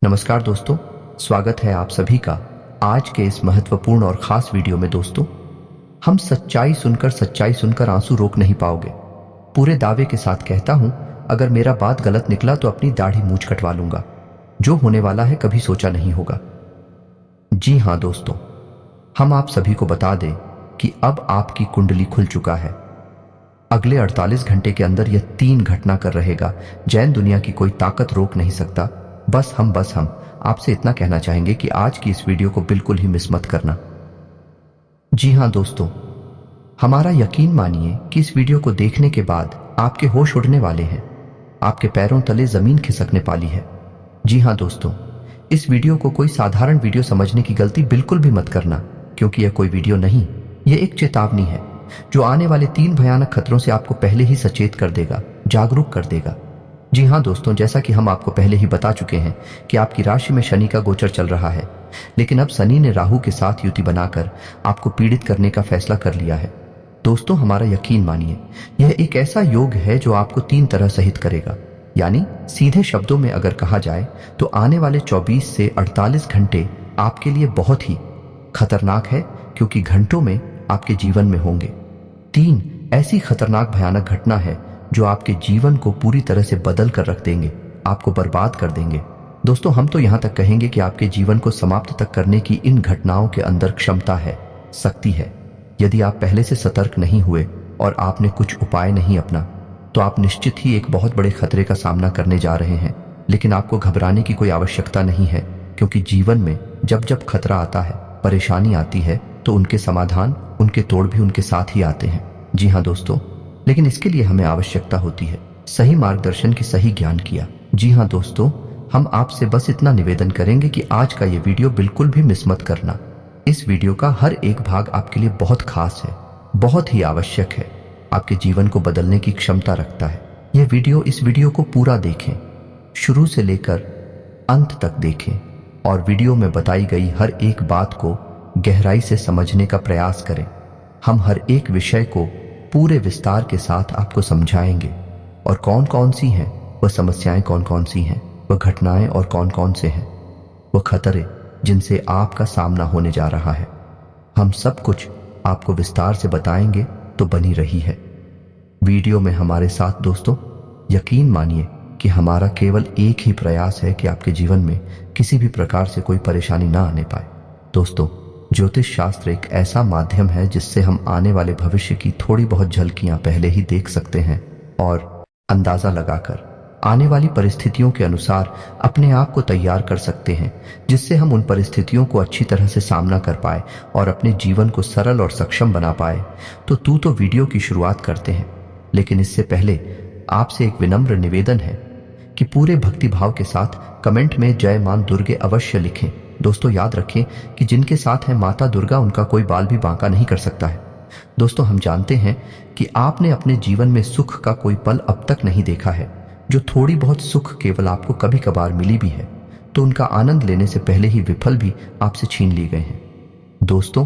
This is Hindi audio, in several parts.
नमस्कार दोस्तों, स्वागत है आप सभी का आज के इस महत्वपूर्ण और खास वीडियो में। दोस्तों, हम सच्चाई सुनकर आंसू रोक नहीं पाओगे। पूरे दावे के साथ कहता हूं, अगर मेरा बात गलत निकला तो अपनी दाढ़ी मूंछ कटवा लूंगा। जो होने वाला है कभी सोचा नहीं होगा। जी हां दोस्तों, हम आप सभी को बता दें कि अब आपकी कुंडली खुल चुका है। अगले 48 घंटे के अंदर यह 3 घटना कर रहेगा। जैन दुनिया की कोई ताकत रोक नहीं सकता। बस हम आपसे इतना कहना चाहेंगे कि आज की इस वीडियो को बिल्कुल ही मिस मत करना। जी हां दोस्तों, हमारा यकीन मानिए कि इस वीडियो को देखने के बाद आपके होश उड़ने वाले हैं। आपके पैरों तले जमीन खिसकने वाली है। जी हां दोस्तों, इस वीडियो को कोई साधारण वीडियो समझने की गलती बिल्कुल भी मत करना, क्योंकि यह कोई वीडियो नहीं, यह एक चेतावनी है जो आने वाले 3 भयानक खतरों से आपको पहले ही सचेत कर देगा, जागरूक कर देगा। जी हां दोस्तों, जैसा कि हम आपको पहले ही बता चुके हैं कि आपकी राशि में शनि का गोचर चल रहा है, लेकिन अब शनि ने राहु के साथ युति बनाकर आपको पीड़ित करने का फैसला कर लिया है। दोस्तों, हमारा यकीन मानिए, यह एक ऐसा योग है जो आपको 3 तरह सहित करेगा। यानी सीधे शब्दों में अगर कहा जाए तो आने वाले 24 से 48 घंटे आपके लिए बहुत ही खतरनाक है, क्योंकि घंटों में आपके जीवन में होंगे 3 ऐसी खतरनाक भयानक घटना है जो आपके जीवन को पूरी तरह से बदल कर रख देंगे, आपको बर्बाद कर देंगे। दोस्तों, हम तो यहां तक कहेंगे कि आपके जीवन को समाप्त तक करने की इन घटनाओं के अंदर क्षमता है, शक्ति है। यदि आप पहले से सतर्क नहीं हुए और आपने कुछ उपाय नहीं अपना, तो आप निश्चित ही एक बहुत बड़े खतरे का सामना करने जा रहे हैं। लेकिन आपको घबराने की कोई आवश्यकता नहीं है, क्योंकि जीवन में जब जब खतरा आता है, परेशानी आती है, तो उनके समाधान, उनके तोड़ भी उनके साथ ही आते हैं। जी हाँ दोस्तों, लेकिन इसके लिए हमें आवश्यकता होती है सही मार्गदर्शन की, सही ज्ञान किया। जी हाँ दोस्तों, हम आपसे बस इतना निवेदन करेंगे कि आज का ये वीडियो बिल्कुल भी मिस मत करना। इस वीडियो का हर एक भाग आपके लिए बहुत खास है, बहुत ही आवश्यक है, आपके जीवन को बदलने की क्षमता रखता है। इस वीडियो को पूरा देखें, शुरू से लेकर अंत तक देखें और वीडियो में बताई गई हर एक बात को गहराई से समझने का प्रयास करें। हम हर एक विषय को पूरे विस्तार के साथ आपको समझाएंगे, और कौन कौन सी हैं वह समस्याएं, कौन कौन सी हैं वह घटनाएं, और कौन कौन से हैं वह खतरे जिनसे आपका सामना होने जा रहा है। हम सब कुछ आपको विस्तार से बताएंगे, तो बनी रही है वीडियो में हमारे साथ। दोस्तों, यकीन मानिए कि हमारा केवल एक ही प्रयास है कि आपके जीवन में किसी भी प्रकार से कोई परेशानी ना आने पाए। दोस्तों, ज्योतिष शास्त्र एक ऐसा माध्यम है जिससे हम आने वाले भविष्य की थोड़ी बहुत झलकियां पहले ही देख सकते हैं और अंदाजा लगाकर आने वाली परिस्थितियों के अनुसार अपने आप को तैयार कर सकते हैं, जिससे हम उन परिस्थितियों को अच्छी तरह से सामना कर पाए और अपने जीवन को सरल और सक्षम बना पाए। तो वीडियो की शुरुआत करते हैं, लेकिन इससे पहले आपसे एक विनम्र निवेदन है कि पूरे भक्तिभाव के साथ कमेंट में जय मां दुर्गे अवश्य लिखें। दोस्तों, याद रखें कि जिनके साथ है माता दुर्गा, उनका कोई बाल भी बांका नहीं कर सकता है। दोस्तों, हम जानते हैं कि आपने अपने जीवन में सुख का कोई पल अब तक नहीं देखा है। जो थोड़ी बहुत सुख केवल आपको कभी कभार मिली भी है, तो उनका आनंद लेने से पहले ही विफल भी आपसे छीन ली गए हैं। दोस्तों,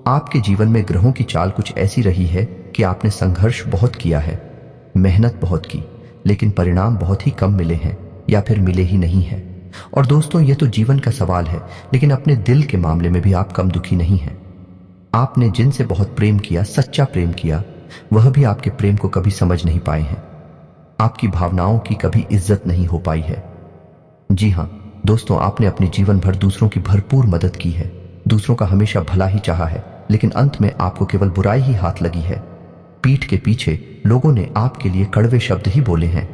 आपके जीवन में ग्रहों की चाल कुछ ऐसी रही है कि आपने संघर्ष बहुत किया है, मेहनत बहुत की, लेकिन परिणाम बहुत ही कम मिले हैं या फिर मिले ही नहीं है। और दोस्तों, यह तो जीवन का सवाल है, लेकिन अपने दिल के मामले में भी आप कम दुखी नहीं हैं। आपने जिनसे बहुत प्रेम किया, सच्चा प्रेम किया, वह भी आपके प्रेम को कभी समझ नहीं पाए हैं। आपकी भावनाओं की कभी इज्जत नहीं हो पाई है। जी हां दोस्तों, आपने अपने जीवन भर दूसरों की भरपूर मदद की है, दूसरों का हमेशा भला ही चाहा है, लेकिन अंत में आपको केवल बुराई ही हाथ लगी है। पीठ के पीछे लोगों ने आपके लिए कड़वे शब्द ही बोले हैं।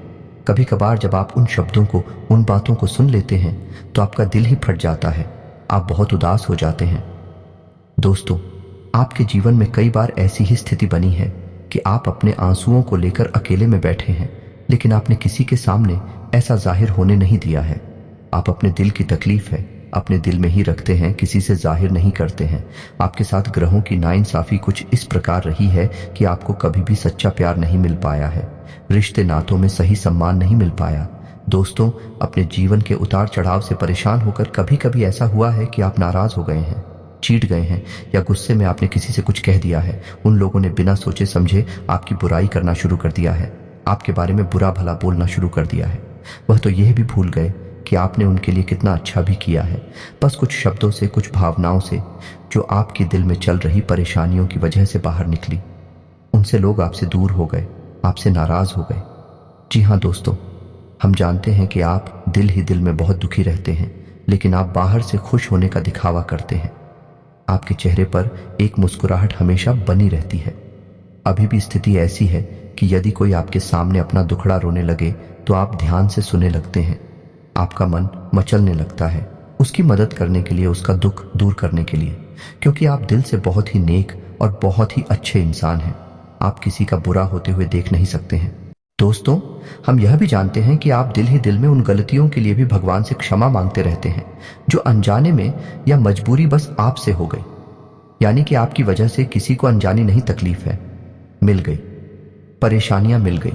कभी कभार जब आप उन शब्दों को, उन बातों को सुन लेते हैं, तो आपका दिल ही फट जाता है, आप बहुत उदास हो जाते हैं। दोस्तों, आपके जीवन में कई बार ऐसी ही स्थिति बनी है कि आप अपने आंसुओं को लेकर अकेले में बैठे हैं, लेकिन आपने किसी के सामने ऐसा जाहिर होने नहीं दिया है। आप अपने दिल की तकलीफ है अपने दिल में ही रखते हैं, किसी से जाहिर नहीं करते हैं। आपके साथ ग्रहों की नाइंसाफी कुछ इस प्रकार रही है कि आपको कभी भी सच्चा प्यार नहीं मिल पाया है, रिश्ते नातों में सही सम्मान नहीं मिल पाया। दोस्तों, अपने जीवन के उतार चढ़ाव से परेशान होकर कभी कभी ऐसा हुआ है कि आप नाराज हो गए हैं, चीट गए हैं, या गुस्से में आपने किसी से कुछ कह दिया है। उन लोगों ने बिना सोचे समझे आपकी बुराई करना शुरू कर दिया है, आपके बारे में बुरा भला बोलना शुरू कर दिया है। वह तो यह भी भूल गए कि आपने उनके लिए कितना अच्छा भी किया है। बस कुछ शब्दों से, कुछ भावनाओं से जो आपके दिल में चल रही परेशानियों की वजह से बाहर निकली, उनसे लोग आपसे दूर हो गए, आपसे नाराज हो गए। जी हाँ दोस्तों, हम जानते हैं कि आप दिल ही दिल में बहुत दुखी रहते हैं, लेकिन आप बाहर से खुश होने का दिखावा करते हैं। आपके चेहरे पर एक मुस्कुराहट हमेशा बनी रहती है। अभी भी स्थिति ऐसी है कि यदि कोई आपके सामने अपना दुखड़ा रोने लगे तो आप ध्यान से सुनने लगते हैं। आपका मन मचलने लगता है उसकी मदद करने के लिए, उसका दुख दूर करने के लिए, क्योंकि आप दिल से बहुत ही नेक और बहुत ही अच्छे इंसान हैं। आप किसी का बुरा होते हुए देख नहीं सकते हैं। दोस्तों, हम यह भी जानते हैं कि आप दिल ही दिल में उन गलतियों के लिए भी भगवान से क्षमा मांगते रहते हैं जो अनजाने में या मजबूरी बस आपसे हो गई। यानी कि आपकी वजह से किसी को अनजानी नहीं तकलीफ है, मिल गई, परेशानियां मिल गई।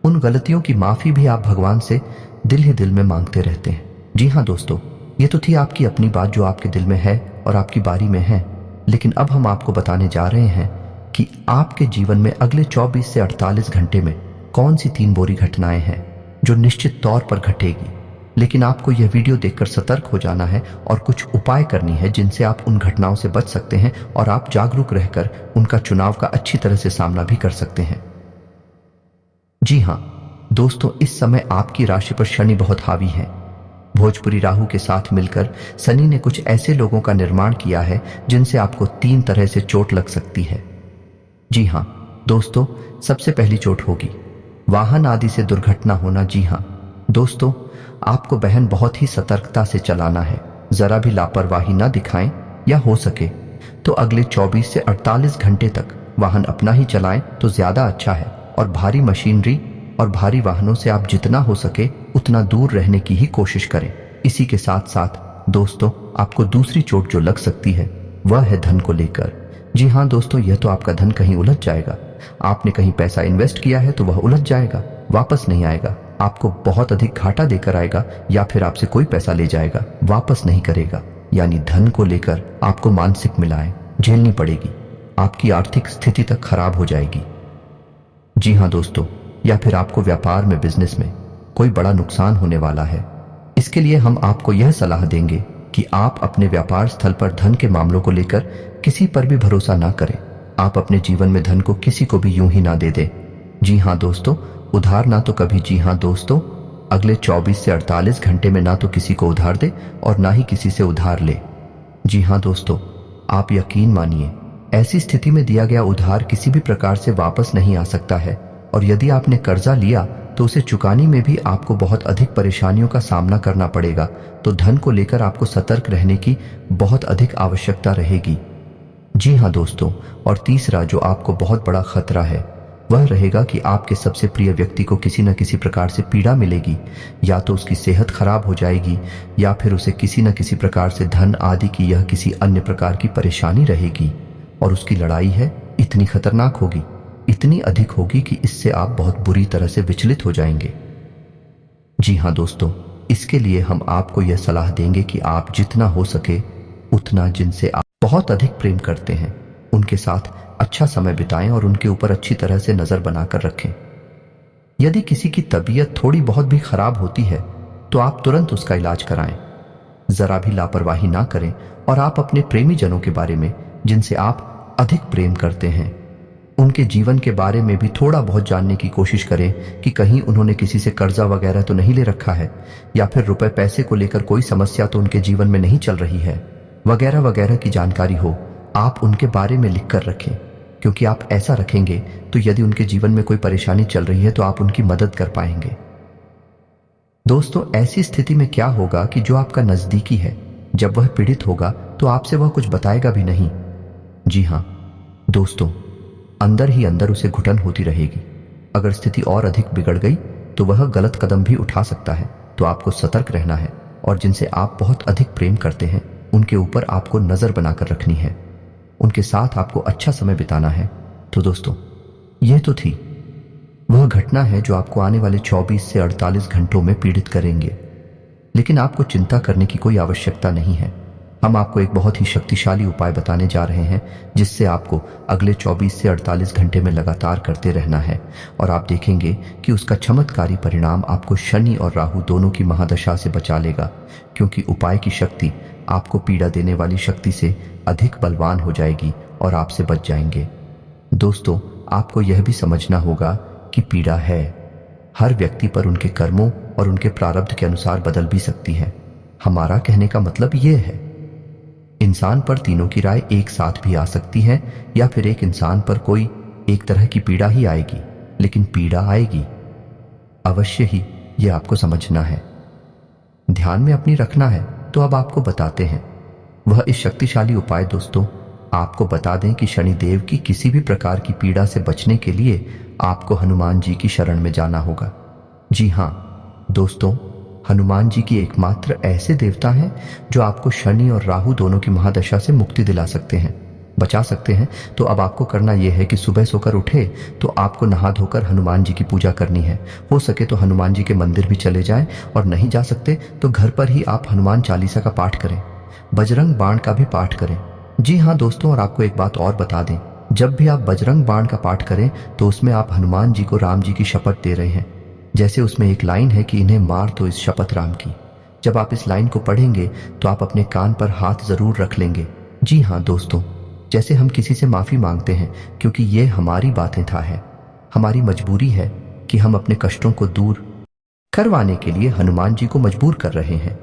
उन गलतियों की माफी भी आप भगवान से दिल ही दिल में मांगते रहते हैं। जी हाँ दोस्तों, ये तो थी आपकी अपनी बात जो आपके दिल में है और आपकी बारी में है। लेकिन अब हम आपको बताने जा रहे हैं कि आपके जीवन में अगले 24 से 48 घंटे में कौन सी 3 बुरी घटनाएं हैं जो निश्चित तौर पर घटेगी। लेकिन आपको यह वीडियो देखकर सतर्क हो जाना है और कुछ उपाय करनी है जिनसे आप उन घटनाओं से बच सकते हैं और आप जागरूक रहकर उनका चुनाव का अच्छी तरह से सामना भी कर सकते हैं। जी हाँ दोस्तों, इस समय आपकी राशि पर शनि बहुत हावी है। भोजपुरी राहु के साथ मिलकर शनि ने कुछ ऐसे लोगों का निर्माण किया है जिनसे आपको 3 तरह से चोट लग सकती है। जी हाँ दोस्तों, सबसे पहली चोट होगी वाहन आदि से दुर्घटना होना। जी हाँ दोस्तों, आपको बहन बहुत ही सतर्कता से चलाना है, जरा भी लापरवाही ना दिखाएं, या हो सके तो अगले 24 से 48 घंटे तक वाहन अपना ही चलाएं तो ज्यादा अच्छा है। और भारी मशीनरी और भारी वाहनों से आप जितना हो सके उतना दूर रहने की ही कोशिश करें। इसी के साथ साथ दोस्तों, आपको दूसरी चोट जो लग सकती है वह है धन को लेकर। जी हाँ दोस्तों, यह तो आपका धन कहीं उलझ जाएगा। आपने कहीं पैसा इन्वेस्ट किया है तो वह उलझ जाएगा, वापस नहीं आएगा, आपको बहुत अधिक घाटा देकर आएगा, या फिर आपसे कोई पैसा ले जाएगा, वापस नहीं करेगा। यानी धन को लेकर आपको मानसिक मिलाएं झेलनी पड़ेगी, आपकी आर्थिक स्थिति तक खराब हो जाएगी। जी हाँ दोस्तों, या फिर आपको व्यापार में, बिजनेस में कोई बड़ा नुकसान होने वाला है। इसके लिए हम आपको यह सलाह देंगे कि आप अपने व्यापार स्थल पर धन के मामलों को लेकर किसी पर भी भरोसा ना करें। आप अपने जीवन में धन को किसी को भी यूं ही ना दे दें। जी हाँ दोस्तों, उधार ना तो कभी। जी हाँ दोस्तों, अगले 24 से 48 घंटे में ना तो किसी को उधार दे और ना ही किसी से उधार ले। जी हाँ दोस्तों, आप यकीन मानिए, ऐसी स्थिति में दिया गया उधार किसी भी प्रकार से वापस नहीं आ सकता है, और यदि आपने कर्जा लिया तो उसे चुकाने में भी आपको बहुत अधिक परेशानियों का सामना करना पड़ेगा। तो धन को लेकर आपको सतर्क रहने की बहुत अधिक आवश्यकता रहेगी। जी हाँ दोस्तों, और तीसरा जो आपको बहुत बड़ा खतरा है वह रहेगा कि आपके सबसे प्रिय व्यक्ति को किसी न किसी प्रकार से पीड़ा मिलेगी। या तो उसकी सेहत खराब हो जाएगी, या फिर उसे किसी न किसी प्रकार से धन आदि की यह किसी अन्य प्रकार की परेशानी रहेगी। और उसकी लड़ाई है इतनी खतरनाक होगी, इतनी अधिक होगी कि इससे आप बहुत बुरी तरह से विचलित हो जाएंगे। जी हाँ दोस्तों, इसके लिए हम आपको यह सलाह देंगे कि आप जितना हो सके उतना जिनसे आप बहुत अधिक प्रेम करते हैं उनके साथ अच्छा समय बिताएं और उनके ऊपर अच्छी तरह से नजर बनाकर रखें। यदि किसी की तबीयत थोड़ी बहुत भी खराब होती है तो आप तुरंत उसका इलाज कराएं, जरा भी लापरवाही ना करें। और आप अपने प्रेमी जनों के बारे में, जिनसे आप अधिक प्रेम करते हैं, उनके जीवन के बारे में भी थोड़ा बहुत जानने की कोशिश करें कि कहीं उन्होंने किसी से कर्जा वगैरह तो नहीं ले रखा है, या फिर रुपए पैसे को लेकर कोई समस्या तो उनके जीवन में नहीं चल रही है, वगैरह वगैरह की जानकारी हो आप उनके बारे में लिख कर रखें। क्योंकि आप ऐसा रखेंगे तो यदि उनके जीवन में कोई परेशानी चल रही है तो आप उनकी मदद कर पाएंगे। दोस्तों, ऐसी स्थिति में क्या होगा कि जो आपका नजदीकी है, जब वह पीड़ित होगा तो आपसे वह कुछ बताएगा भी नहीं। जी हाँ दोस्तों, अंदर ही अंदर उसे घुटन होती रहेगी। अगर स्थिति और अधिक बिगड़ गई तो वह गलत कदम भी उठा सकता है। तो आपको सतर्क रहना है, और जिनसे आप बहुत अधिक प्रेम करते हैं उनके ऊपर आपको नजर बनाकर रखनी है, उनके साथ आपको अच्छा समय बिताना है। तो दोस्तों, यह तो थी वह घटना है जो आपको आने वाले 24 से 48 घंटों में पीड़ित करेंगे। लेकिन आपको चिंता करने की कोई आवश्यकता नहीं है। हम आपको एक बहुत ही शक्तिशाली उपाय बताने जा रहे हैं जिससे आपको अगले 24 से 48 घंटे में लगातार करते रहना है और आप देखेंगे कि उसका चमत्कारी परिणाम आपको शनि और राहु दोनों की महादशा से बचा लेगा, क्योंकि उपाय की शक्ति आपको पीड़ा देने वाली शक्ति से अधिक बलवान हो जाएगी और आपसे बच जाएंगे। दोस्तों, आपको यह भी समझना होगा कि पीड़ा है हर व्यक्ति पर उनके कर्मों और उनके प्रारब्ध के अनुसार बदल भी सकती है। हमारा कहने का मतलब यह है, इंसान पर तीनों की राय एक साथ भी आ सकती है या फिर एक इंसान पर कोई एक तरह की पीड़ा ही आएगी, लेकिन पीड़ा आएगी अवश्य ही, यह आपको समझना है, ध्यान में अपनी रखना है। तो अब आपको बताते हैं वह इस शक्तिशाली उपाय। दोस्तों, आपको बता दें कि शनिदेव की किसी भी प्रकार की पीड़ा से बचने के लिए आपको हनुमान जी की शरण में जाना होगा। जी हाँ दोस्तों, हनुमान जी की एकमात्र ऐसे देवता हैं जो आपको शनि और राहु दोनों की महादशा से मुक्ति दिला सकते हैं, बचा सकते हैं। तो अब आपको करना यह है कि सुबह सोकर उठे तो आपको नहा धोकर हनुमान जी की पूजा करनी है। हो सके तो हनुमान जी के मंदिर भी चले जाएं, और नहीं जा सकते तो घर पर ही आप हनुमान चालीसा का पाठ करें, बजरंग बाण का भी पाठ करें। जी हाँ दोस्तों, और आपको एक बात और बता दें, जब भी आप बजरंग बाण का पाठ करें तो उसमें आप हनुमान जी को राम जी की शपथ दे रहे हैं। जैसे उसमें एक लाइन है कि इन्हें मार दो इस शपथ राम की। जब आप इस लाइन को पढ़ेंगे तो आप अपने कान पर हाथ जरूर रख लेंगे। जी हाँ दोस्तों, जैसे हम किसी से माफी मांगते हैं, क्योंकि ये हमारी बातें था है, हमारी मजबूरी है कि हम अपने कष्टों को दूर करवाने के लिए हनुमान जी को मजबूर कर रहे हैं,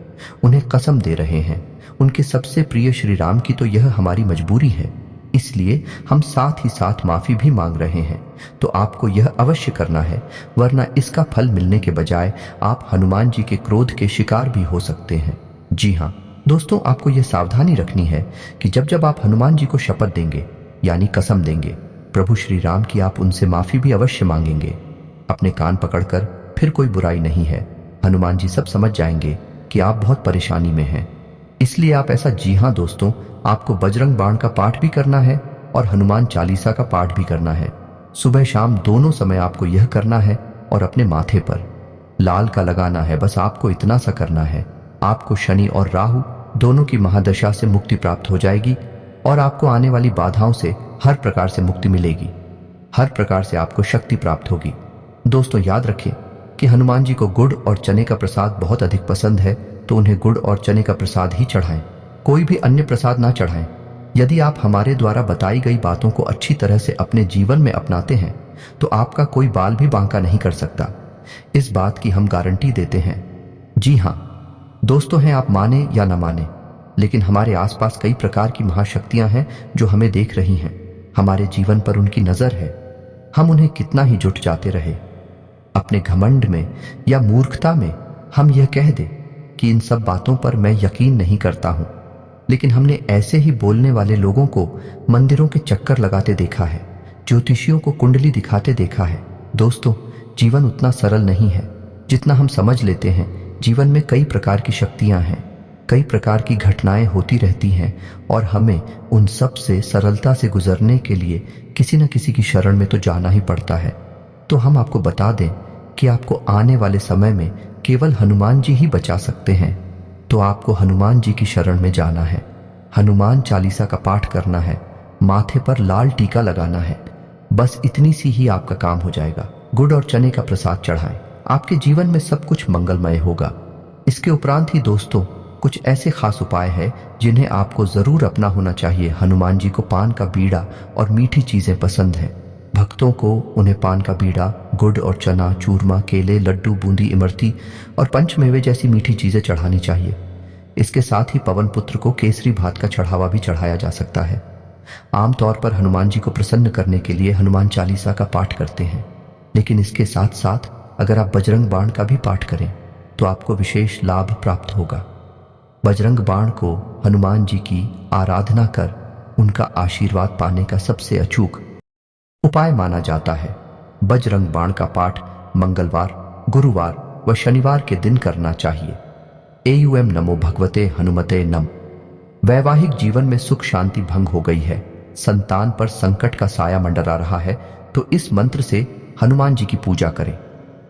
उन्हें कसम दे रहे हैं। उनके सबसे प्रिय श्री राम की तो यह हमारी मजबूरी है, इसलिए हम साथ ही साथ माफी भी मांग रहे हैं। तो आपको यह अवश्य करना है, वरना इसका फल मिलने के बजाय आप हनुमान जी के क्रोध के शिकार भी हो सकते हैं। जी हाँ दोस्तों, आपको यह सावधानी रखनी है कि जब जब आप हनुमान जी को शपथ देंगे यानी कसम देंगे प्रभु श्री राम की, आप उनसे माफी भी अवश्य मांगेंगे। अपने कान पकड़कर, फिर कोई बुराई नहीं है, हनुमान जी सब समझ जाएंगे कि आप बहुत परेशानी में हैं, इसलिए आप ऐसा। जी हाँ दोस्तों, आपको बजरंग बाण का पाठ भी करना है और हनुमान चालीसा का पाठ भी करना है। सुबह शाम दोनों समय आपको यह करना है और अपने माथे पर लाल का लगाना है। बस आपको इतना सा करना है, आपको शनि और राहु दोनों की महादशा से मुक्ति प्राप्त हो जाएगी और आपको आने वाली बाधाओं से हर प्रकार से मुक्ति मिलेगी, हर प्रकार से आपको शक्ति प्राप्त होगी। दोस्तों, याद रखें कि हनुमान जी को गुड़ और चने का प्रसाद बहुत अधिक पसंद है, तो उन्हें गुड़ और चने का प्रसाद ही चढ़ाएं, कोई भी अन्य प्रसाद ना चढ़ाएं। यदि आप हमारे द्वारा बताई गई बातों को अच्छी तरह से अपने जीवन में अपनाते हैं तो आपका कोई बाल भी बांका नहीं कर सकता, इस बात की हम गारंटी देते हैं। जी हाँ दोस्तों, हैं आप माने या ना माने, लेकिन हमारे आसपास कई प्रकार की महाशक्तियां हैं जो हमें देख रही हैं, हमारे जीवन पर उनकी नजर है। हम उन्हें कितना ही जुट जाते रहे, अपने घमंड में या मूर्खता में हम यह कह दें कि इन सब बातों पर मैं यकीन नहीं करता हूं, लेकिन हमने ऐसे ही बोलने वाले लोगों को मंदिरों के चक्कर लगाते देखा है, ज्योतिषियों को कुंडली दिखाते देखा है। दोस्तों, जीवन उतना सरल नहीं है जितना हम समझ लेते हैं। जीवन में कई प्रकार की शक्तियां हैं, कई प्रकार की घटनाएं होती रहती हैं और हमें उन सब से सरलता से गुजरने के लिए किसी न किसी की शरण में तो जाना ही पड़ता है। तो हम आपको बता दें कि आपको आने वाले समय में केवल हनुमान जी ही बचा सकते हैं। तो आपको हनुमान जी की शरण में जाना है, हनुमान चालीसा का पाठ करना है, माथे पर लाल टीका लगाना है, बस इतनी सी ही आपका काम हो जाएगा। गुड़ और चने का प्रसाद चढ़ाएं, आपके जीवन में सब कुछ मंगलमय होगा। इसके उपरांत ही दोस्तों, कुछ ऐसे खास उपाय हैं जिन्हें आपको जरूर अपना होना चाहिए। हनुमान जी को पान का बीड़ा और मीठी चीजें पसंद हैं। भक्तों को उन्हें पान का बीड़ा, गुड़ और चना, चूरमा, केले, लड्डू, बूंदी, इमरती और पंचमेवे जैसी मीठी चीजें चढ़ानी चाहिए। इसके साथ ही पवन पुत्र को केसरी भात का चढ़ावा भी चढ़ाया जा सकता है। आमतौर पर हनुमान जी को प्रसन्न करने के लिए हनुमान चालीसा का पाठ करते हैं, लेकिन इसके साथ साथ अगर आप बजरंग बाण का भी पाठ करें तो आपको विशेष लाभ प्राप्त होगा। बजरंग बाण को हनुमान जी की आराधना कर उनका आशीर्वाद पाने का सबसे अचूक उपाय माना जाता है। बजरंग बाण का पाठ मंगलवार, गुरुवार व शनिवार के दिन करना चाहिए। एयूएम नमो भगवते हनुमते नम। वैवाहिक जीवन में सुख शांति भंग हो गई है, संतान पर संकट का साया मंडरा रहा है, तो इस मंत्र से हनुमान जी की पूजा करें।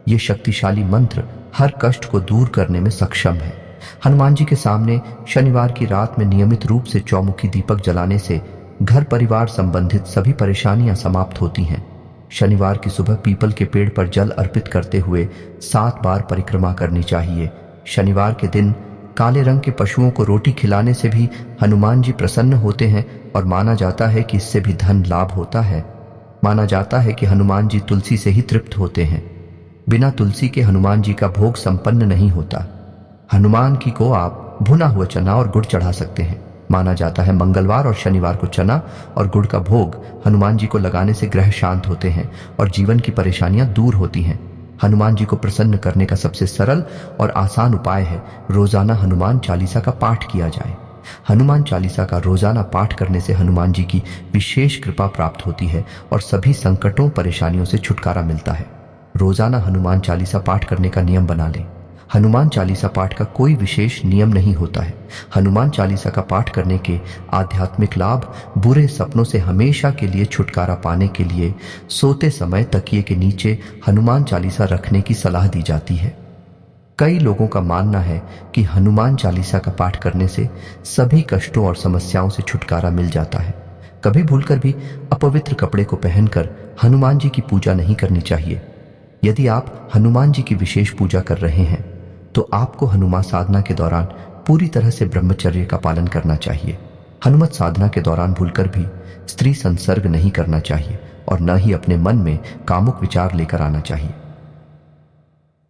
यह शक्तिशाली मंत्र हर कष्ट को दूर करने में सक्षम है। हनुमान जी के सामने शनिवार की रात में नियमित रूप से चौमुखी दीपक जलाने से घर परिवार संबंधित सभी परेशानियां समाप्त होती हैं। शनिवार की सुबह पीपल के पेड़ पर जल अर्पित करते हुए 7 बार परिक्रमा करनी चाहिए। शनिवार के दिन काले रंग के पशुओं को रोटी खिलाने से भी हनुमान जी प्रसन्न होते हैं और माना जाता है कि इससे भी धन लाभ होता है। माना जाता है कि हनुमान जी तुलसी से ही तृप्त होते हैं। बिना तुलसी के हनुमान जी का भोग संपन्न नहीं होता। हनुमान जी को आप भुना हुआ चना और गुड़ चढ़ा सकते हैं। माना जाता है मंगलवार और शनिवार को चना और गुड़ का भोग हनुमान जी को लगाने से ग्रह शांत होते हैं और जीवन की परेशानियां दूर होती हैं। हनुमान जी को प्रसन्न करने का सबसे सरल और आसान उपाय है रोजाना हनुमान चालीसा का पाठ किया जाए। हनुमान चालीसा का रोजाना पाठ करने से हनुमान जी की विशेष कृपा प्राप्त होती है और सभी संकटों परेशानियों से छुटकारा मिलता है। रोजाना हनुमान चालीसा पाठ करने का नियम बना लें। हनुमान चालीसा पाठ का कोई विशेष नियम नहीं होता है। हनुमान चालीसा का पाठ करने के आध्यात्मिक लाभ बुरे सपनों से हमेशा के लिए छुटकारा पाने के लिए सोते समय तकिए के नीचे हनुमान चालीसा रखने की सलाह दी जाती है। कई लोगों का मानना है कि हनुमान चालीसा का पाठ करने से सभी कष्टों और समस्याओं से छुटकारा मिल जाता है। कभी भूलकर भी अपवित्र कपड़े को पहनकर हनुमान जी की पूजा नहीं करनी चाहिए। यदि आप हनुमान जी की विशेष पूजा कर रहे हैं तो आपको हनुमान साधना के दौरान पूरी तरह से ब्रह्मचर्य का पालन करना चाहिए। हनुमत साधना के दौरान भूलकर भी स्त्री संसर्ग नहीं करना चाहिए और न ही अपने मन में कामुक विचार लेकर आना चाहिए।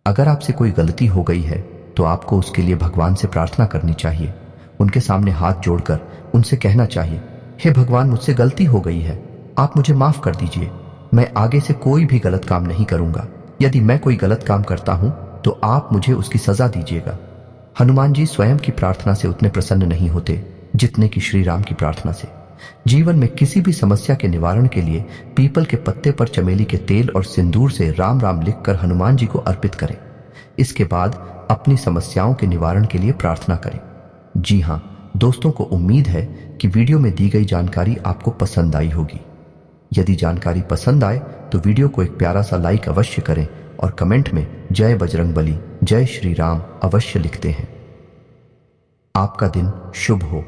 अगर आपसे कोई गलती हो गई है तो आपको उसके लिए भगवान से प्रार्थना करनी चाहिए। उनके सामने हाथ जोड़कर उनसे कहना चाहिए, हे भगवान, मुझसे गलती हो गई है, आप मुझे माफ कर दीजिए। मैं आगे से कोई भी गलत काम नहीं करूंगा। यदि मैं कोई गलत काम करता हूं तो आप मुझे उसकी सजा दीजिएगा। हनुमान जी स्वयं की प्रार्थना से उतने प्रसन्न नहीं होते जितने कि श्री राम की प्रार्थना से। जीवन में किसी भी समस्या के निवारण के लिए पीपल के पत्ते पर चमेली के तेल और सिंदूर से राम राम लिखकर हनुमान जी को अर्पित करें। इसके बाद अपनी समस्याओं के निवारण के लिए प्रार्थना करें। जी हाँ दोस्तों, को उम्मीद है कि वीडियो में दी गई जानकारी आपको पसंद आई होगी। यदि जानकारी पसंद आए तो वीडियो को एक प्यारा सा लाइक अवश्य करें और कमेंट में जय बजरंगबली, जय श्री राम अवश्य लिखते हैं। आपका दिन शुभ हो।